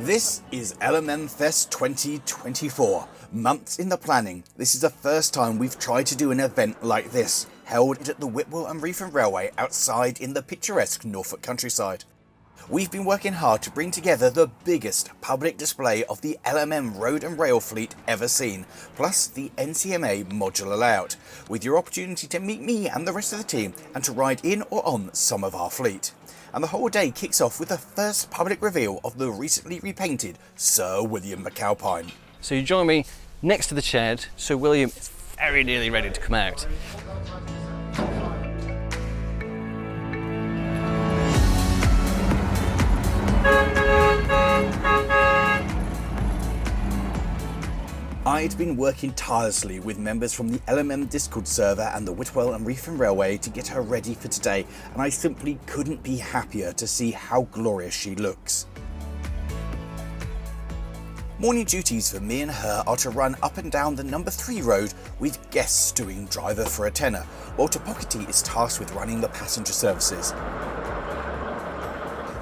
This is LMMfest 2024. Months in the planning. This is the first time we've tried to do an event like this, held at the Whitwell and Reepham Railway outside in the picturesque Norfolk countryside. We've been working hard to bring together the biggest public display of the LMM road and rail fleet ever seen, plus the NCMA modular layout, with your opportunity to meet me and the rest of the team and to ride in or on some of our fleet. And the whole day kicks off with the first public reveal of the recently repainted Sir William McAlpine. So you join me next to the shed. Sir William is very nearly ready to come out. I'd been working tirelessly with members from the LMM Discord server and the Whitwell and Reepham Railway to get her ready for today, and I simply couldn't be happier to see how glorious she looks. Morning duties for me and her are to run up and down the number 3 road with guests doing driver for a tenner, while Topockety is tasked with running the passenger services.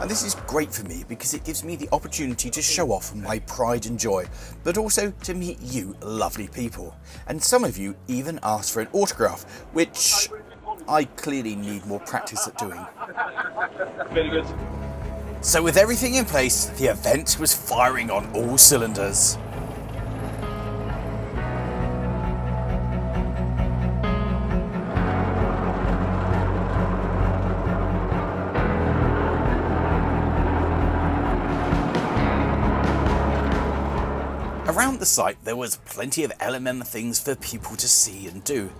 And this is great for me because it gives me the opportunity to show off my pride and joy, but also to meet you lovely people. And some of you even asked for an autograph, which I clearly need more practice at doing. Very good. So with everything in place, the event was firing on all cylinders. Around the site there was plenty of LMM things for people to see and do.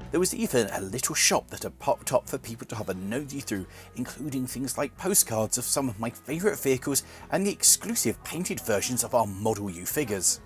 There was even a little shop that had popped up for people to have a nosy through, including things like postcards of some of my favourite vehicles and the exclusive painted versions of our Model U figures.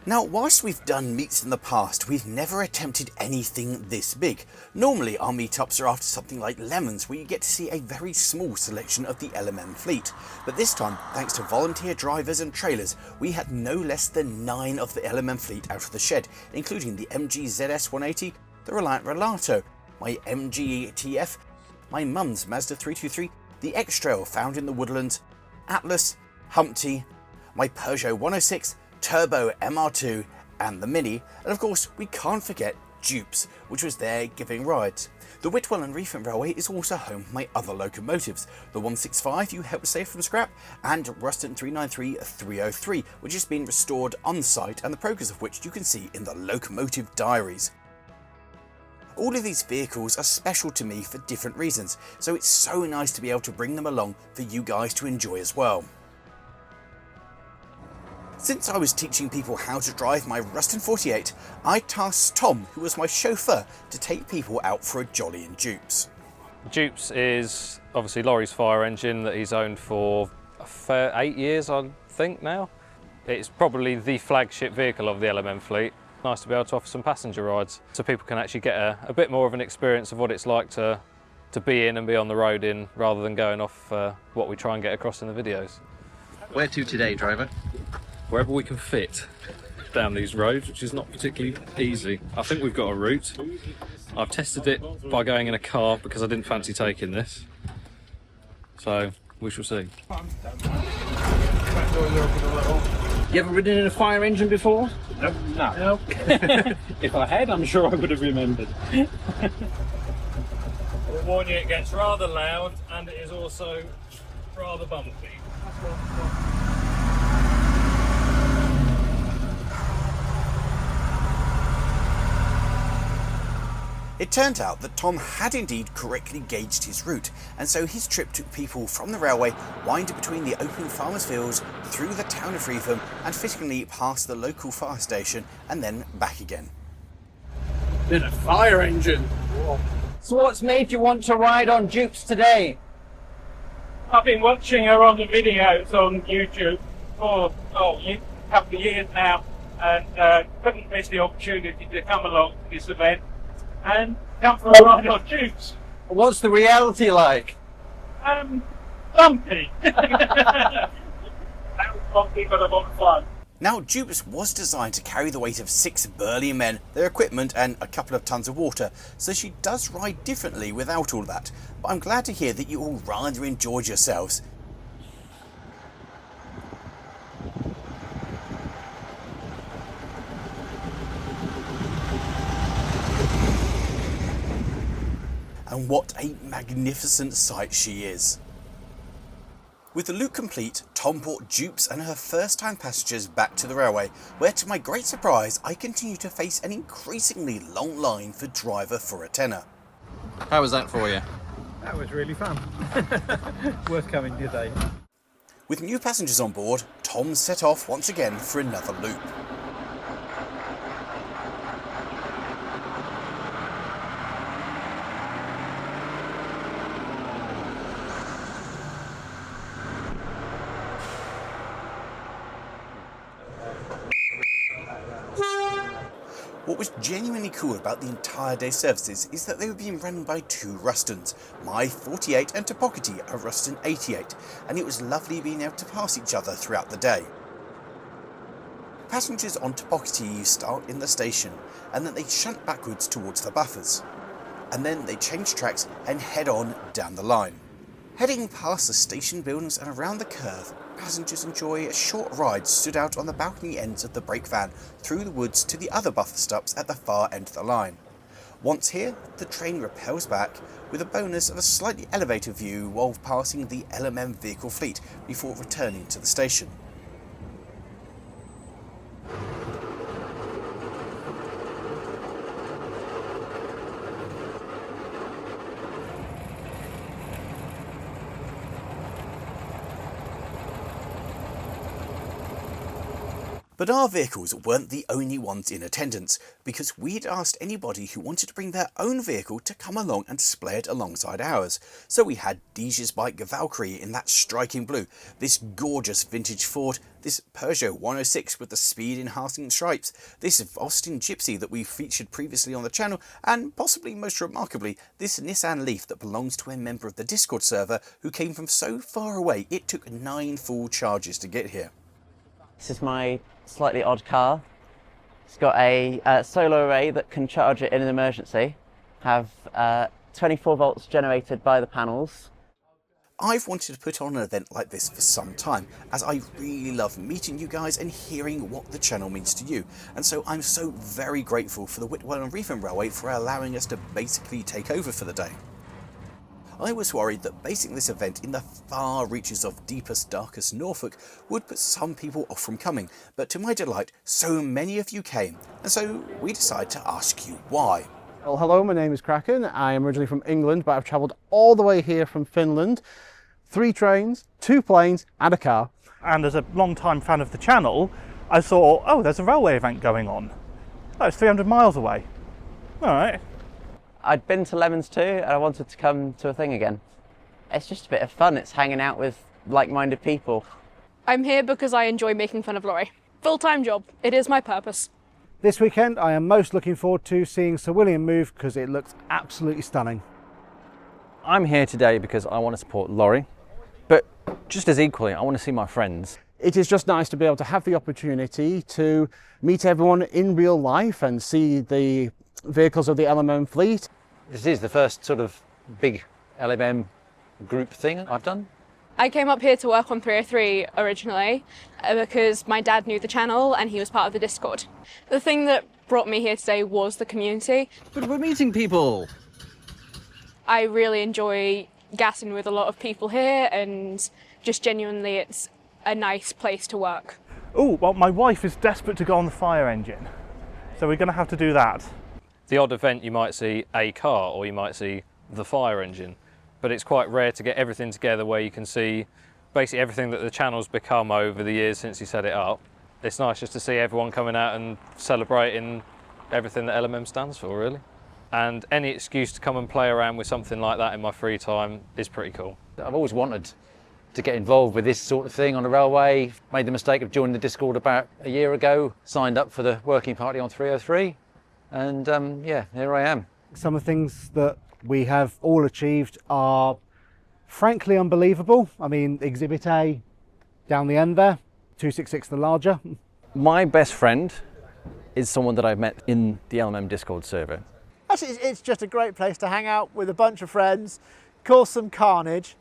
Now, whilst we've done meets in the past, we've never attempted anything this big. Normally our meetups are after something like Lemons, where you get to see a very small selection of the LMM fleet. But this time, thanks to volunteer drivers and trailers, we had no less than 9 of the LMM fleet out of the shed, including the MG ZS 180, the Reliant Relato, my MG TF, my mum's Mazda 323, the X-Trail found in the woodlands, Atlas, Humpty, my Peugeot 106, Turbo MR2 and the Mini, and of course we can't forget Dupes, which was there giving rides. The Whitwell and Reepham Railway is also home to my other locomotives, the 165 you helped save from scrap, and Ruston 393-303, which has been restored on site and the progress of which you can see in the locomotive diaries. All of these vehicles are special to me for different reasons, so it's so nice to be able to bring them along for you guys to enjoy as well. Since I was teaching people how to drive my Ruston 48, I tasked Tom, who was my chauffeur, to take people out for a jolly in Dupes. Dupes is obviously Lawrie's fire engine that he's owned for a fair 8 years, I think now. It's probably the flagship vehicle of the LMM fleet. Nice to be able to offer some passenger rides so people can actually get a bit more of an experience of what it's like to be in and be on the road in, rather than going off what we try and get across in the videos. Where to today, driver? Wherever we can fit down these roads, which is not particularly easy. I think we've got a route. I've tested it by going in a car because I didn't fancy taking this. So we shall see. You ever ridden in a fire engine before? No. If I had, I'm sure I would have remembered. I'll warn you, it gets rather loud and it is also rather bumpy. It turned out that Tom had indeed correctly gauged his route, and so his trip took people from the railway, winding between the open farmers' fields, through the town of Reepham, and fittingly past the local fire station, and then back again. In a fire engine. So what's made you want to ride on Dupes today? I've been watching her on the videos on YouTube for a couple of years now, and couldn't miss the opportunity to come along to this event and come for a ride on Dupes. What's the reality like? Bumpy. That was bumpy, but a lot of fun. Now, Dupes was designed to carry the weight of 6 burly men, their equipment and a couple of tons of water, so she does ride differently without all that, but I'm glad to hear that you all rather enjoyed yourselves. and what a magnificent sight she is. With the loop complete, Tom brought dupes and her first-time passengers back to the railway, where to my great surprise I continue to face an increasingly long line for driver for a tenner. How was that for you? That was really fun. Worth coming today. With new passengers on board, Tom set off once again for another loop. What was genuinely cool about the entire day services is that they were being run by two Rustons, my 48 and Topocity a Ruston 88, and it was lovely being able to pass each other throughout the day. Passengers on Topocity start in the station, and then they shunt backwards towards the buffers, and then they change tracks and head on down the line. Heading past the station buildings and around the curve, passengers enjoy a short ride stood out on the balcony ends of the brake van through the woods to the other buffer stops at the far end of the line. Once here, the train repels back with a bonus of a slightly elevated view while passing the LMM vehicle fleet before returning to the station. But our vehicles weren't the only ones in attendance, because we'd asked anybody who wanted to bring their own vehicle to come along and display it alongside ours. So we had Deja's bike Valkyrie in that striking blue, this gorgeous vintage Ford, this Peugeot 106 with the speed enhancing stripes, this Austin Gypsy that we featured previously on the channel, and possibly most remarkably, this Nissan Leaf that belongs to a member of the Discord server who came from so far away it took 9 full charges to get here. This is my slightly odd car. It's got a solar array that can charge it in an emergency, have 24 volts generated by the panels. I've wanted to put on an event like this for some time, as I really love meeting you guys and hearing what the channel means to you, and so I'm so very grateful for the Whitwell and Reepham Railway for allowing us to basically take over for the day. I was worried that basing this event in the far reaches of deepest, darkest Norfolk would put some people off from coming, but to my delight, so many of you came, and so we decided to ask you why. Well, hello, my name is Kraken. I am originally from England, but I've travelled all the way here from Finland. 3 trains, 2 planes, and a car. And as a long-time fan of the channel, I saw, oh, there's a railway event going on. Oh, it's 300 miles away. All right. I'd been to Lemons too, and I wanted to come to a thing again. It's just a bit of fun. It's hanging out with like-minded people. I'm here because I enjoy making fun of Lawrie. Full-time job. It is my purpose. This weekend, I am most looking forward to seeing Sir William move because it looks absolutely stunning. I'm here today because I want to support Lawrie, but just as equally, I want to see my friends. It is just nice to be able to have the opportunity to meet everyone in real life and see the vehicles of the LMM fleet. This is the first sort of big LMM group thing I've done. I came up here to work on 303 originally because my dad knew the channel and he was part of the Discord. The thing that brought me here today was the community. But we're meeting people! I really enjoy gassing with a lot of people here, and just genuinely it's a nice place to work. Oh, well, my wife is desperate to go on the fire engine, so we're going to have to do that. The odd event you might see a car or you might see the fire engine, but it's quite rare to get everything together where you can see basically everything that the channel's become over the years since you set it up. It's nice just to see everyone coming out and celebrating everything that LMM stands for, really. And any excuse to come and play around with something like that in my free time is pretty cool. I've always wanted to get involved with this sort of thing on the railway. Made the mistake of joining the Discord about a year ago, signed up for the working party on 303, and yeah, here I am. Some of the things that we have all achieved are frankly unbelievable. I mean, Exhibit A down the end there, 266 the larger. My best friend is someone that I've met in the LMM Discord server. Actually, it's just a great place to hang out with a bunch of friends, cause some carnage,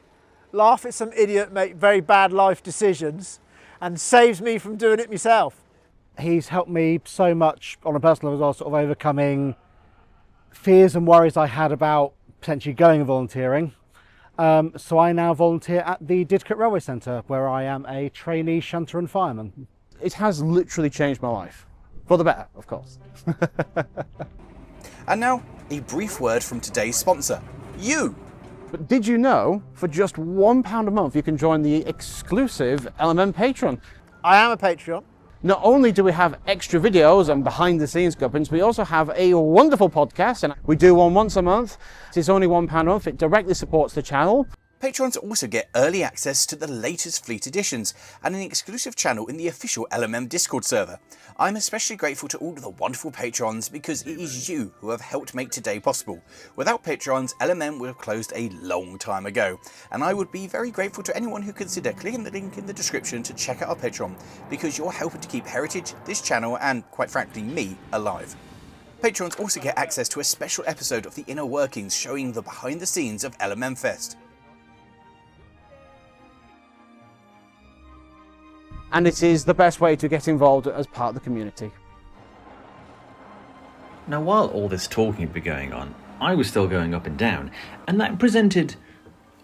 laugh at some idiot make very bad life decisions, and saves me from doing it myself. He's helped me so much on a personal level as well, sort of overcoming fears and worries I had about potentially going and volunteering. So I now volunteer at the Didcot Railway Centre, where I am a trainee shunter and fireman. It has literally changed my life. For the better, of course. And now, a brief word from today's sponsor, you! But did you know, for just £1 a month, you can join the exclusive LMM Patreon? I am a Patreon. Not only do we have extra videos and behind-the-scenes gubbins, we also have a wonderful podcast, and we do one once a month. It's only £1 a month. It directly supports the channel. Patrons also get early access to the latest Fleet editions and an exclusive channel in the official LMM Discord server. I'm especially grateful to all of the wonderful patrons because it is you who have helped make today possible. Without patrons, LMM would have closed a long time ago, and I would be very grateful to anyone who consider clicking the link in the description to check out our Patreon, because you're helping to keep Heritage, this channel, and quite frankly me, alive. Patrons also get access to a special episode of the Inner Workings showing the behind the scenes of LMMfest. And it is the best way to get involved as part of the community. Now, while all this talking had been going on, I was still going up and down, and that presented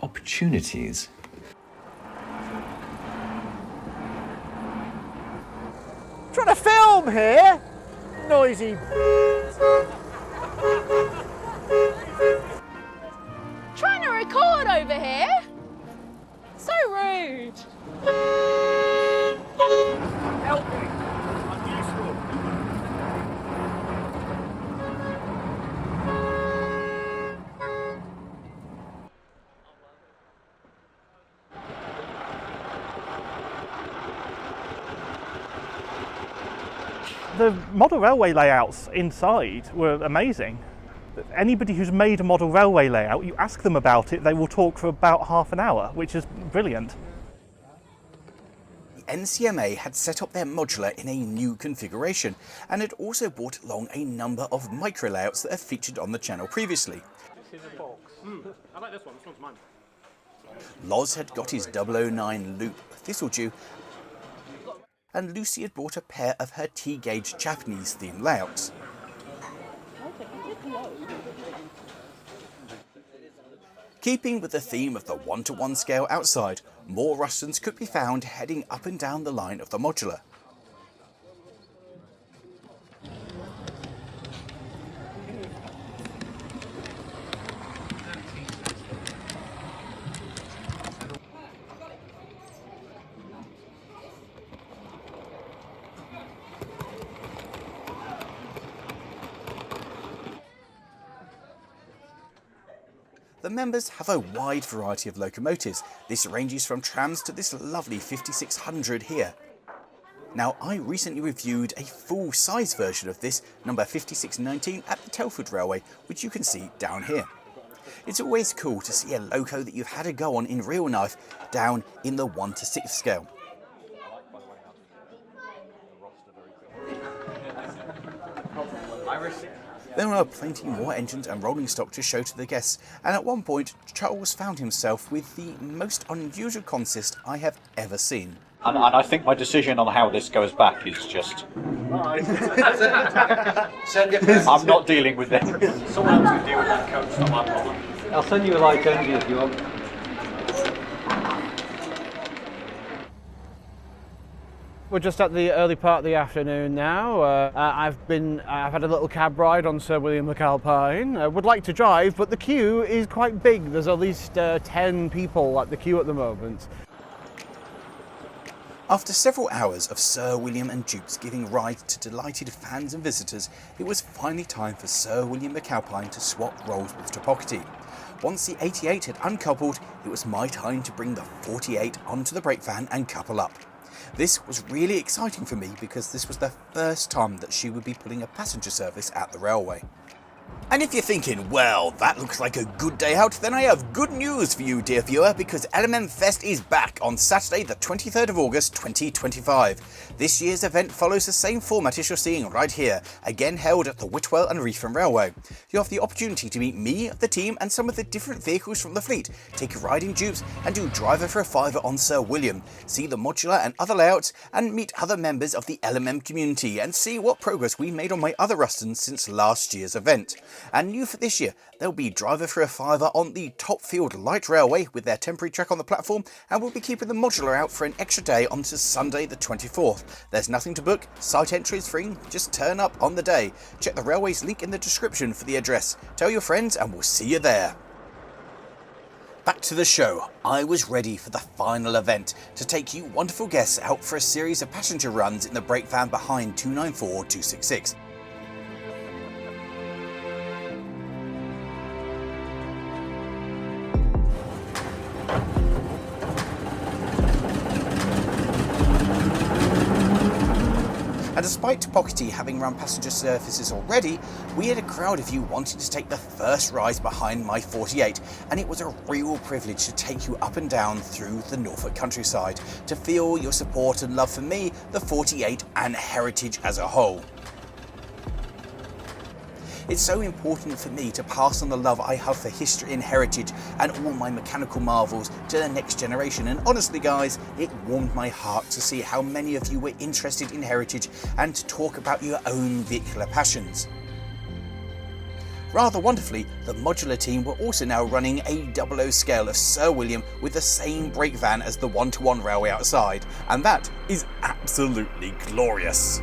opportunities. Trying to film here? Noisy. Trying to record over here? So rude. Help me. I'm useful. The model railway layouts inside were amazing. Anybody who's made a model railway layout, you ask them about it, they will talk for about half an hour, which is brilliant. NCMA had set up their modular in a new configuration and had also brought along a number of micro layouts that have featured on the channel previously. This is a box. I like this one. This one's mine. Loz had got his 009 loop Thistledew, and Lucy had brought a pair of her T-gauge Japanese themed layouts. Keeping with the theme of the 1-to-1 scale outside, more Rustons could be found heading up and down the line of the modular. The members have a wide variety of locomotives. This ranges from trams to this lovely 5600 here. Now, I recently reviewed a full-size version of this, number 5619, at the Telford Railway, which you can see down here. It's always cool to see a loco that you've had a go on in real life down in the 1-to-6 scale. There are plenty more engines and rolling stock to show to the guests, and at one point Charles found himself with the most unusual consist I have ever seen. And I think my decision on how this goes back is just... I'm not dealing with it. Someone else can deal with that coach, not my problem. I'll send you a light energy if you want. We're just at the early part of the afternoon now. I've had a little cab ride on Sir William McAlpine. I would like to drive, but the queue is quite big. There's at least 10 people at the queue at the moment. After several hours of Sir William and Dukes giving rides to delighted fans and visitors, it was finally time for Sir William McAlpine to swap roles with Topocity. Once the 88 had uncoupled, it was my time to bring the 48 onto the brake van and couple up. This was really exciting for me because this was the first time that she would be pulling a passenger service at the railway. And if you're thinking, well, that looks like a good day out, then I have good news for you, dear viewer, because LMMfest is back on Saturday the 23rd of August 2025. This year's event follows the same format as you're seeing right here, again held at the Whitwell and Reepham Railway. You have the opportunity to meet me, the team, and some of the different vehicles from the fleet, take a ride in Dupes, and do driver for a fiver on Sir William, see the modular and other layouts, and meet other members of the LMM community, and see what progress we made on my other Rustons since last year's event. And new for this year, there'll be driver for a fiver on the Topfield Light Railway with their temporary track on the platform, and we'll be keeping the modular out for an extra day on to Sunday the 24th. There's nothing to book, site entry is free, just turn up on the day. Check the railway's link in the description for the address. Tell your friends and we'll see you there. Back to the show. I was ready for the final event to take you wonderful guests out for a series of passenger runs in the brake van behind 294-266. And despite Pockety having run passenger services already, we had a crowd of you wanting to take the first rise behind my 48, and it was a real privilege to take you up and down through the Norfolk countryside, to feel your support and love for me, the 48 and heritage as a whole. It's so important for me to pass on the love I have for history and heritage and all my mechanical marvels to the next generation, and honestly guys, it warmed my heart to see how many of you were interested in heritage and to talk about your own vehicular passions. Rather wonderfully, the modular team were also now running a 00 scale of Sir William with the same brake van as the 1-to-1 railway outside, and that is absolutely glorious.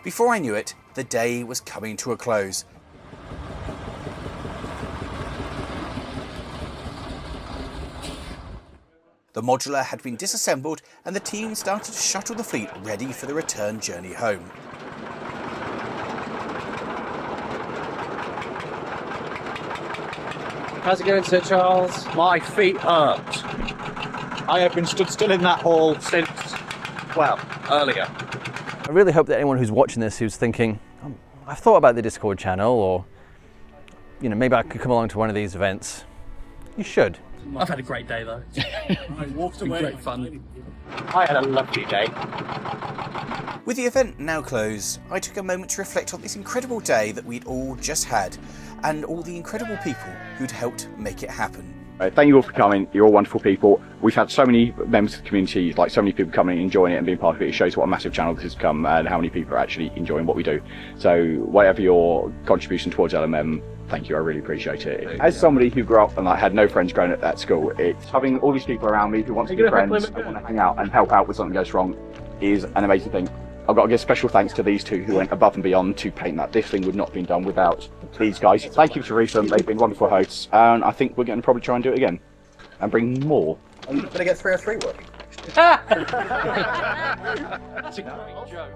Before I knew it, the day was coming to a close. The modular had been disassembled and the team started to shuttle the fleet ready for the return journey home. How's it going, Sir Charles? My feet hurt. I have been stood still in that hall since, well, earlier. I really hope that anyone who's watching this who's thinking, oh, I've thought about the Discord channel, or maybe I could come along to one of these events. You should. I've had a great day though. I walked away. Great fun. I had a lovely day. With the event now closed, I took a moment to reflect on this incredible day that we'd all just had and all the incredible people who'd helped make it happen. Thank you all for coming. You're all wonderful people. We've had so many members of the community, like so many people coming and enjoying it and being part of it. It shows what a massive channel this has become and how many people are actually enjoying what we do. So whatever your contribution towards LMM, thank you, I really appreciate it. As somebody who grew up and had no friends growing up at school, it's having all these people around me who want to be friends and want to hang out and help out when something goes wrong is an amazing thing. I've got to give special thanks to these two who went above and beyond to paint that. This thing would not have been done without these guys. Thank you to Reepham, they've been wonderful hosts, and I think we're going to probably try and do it again and bring more. Are you going to get 303 working? That's a great joke.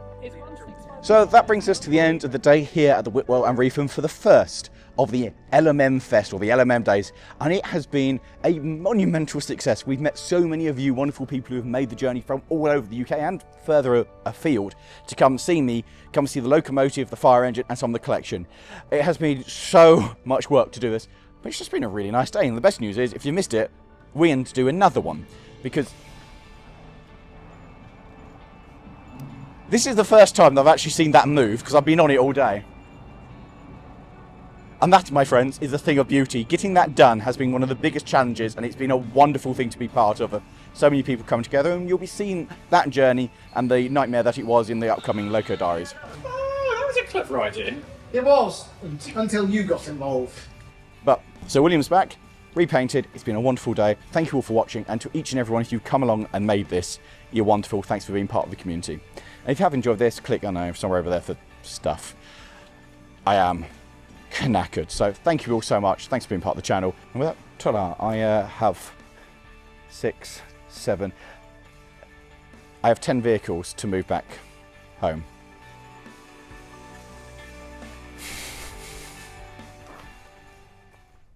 So that brings us to the end of the day here at the Whitwell and Reepham for the first of the LMM Fest, or the LMM days, and it has been a monumental success. We've met so many of you wonderful people who have made the journey from all over the UK and further afield to come see me, come see the locomotive, the fire engine and some of the collection. It has been so much work to do this, but it's just been a really nice day, and the best news is if you missed it, we're going to do another one, because this is the first time that I've actually seen that move, because I've been on it all day. And that, my friends, is a thing of beauty. Getting that done has been one of the biggest challenges, and it's been a wonderful thing to be part of. So many people coming together, and you'll be seeing that journey and the nightmare that it was in the upcoming Loco Diaries. Oh, that was a clever idea. It was, until you got involved. But Sir William's back, repainted. It's been a wonderful day. Thank you all for watching, and to each and every one of you come along and made this, you're wonderful. Thanks for being part of the community. And if you have enjoyed this, click, I know, somewhere over there for stuff. I am knackered. So thank you all so much. Thanks for being part of the channel. And with that, ta-da, I have 6, 7. I have 10 vehicles to move back home.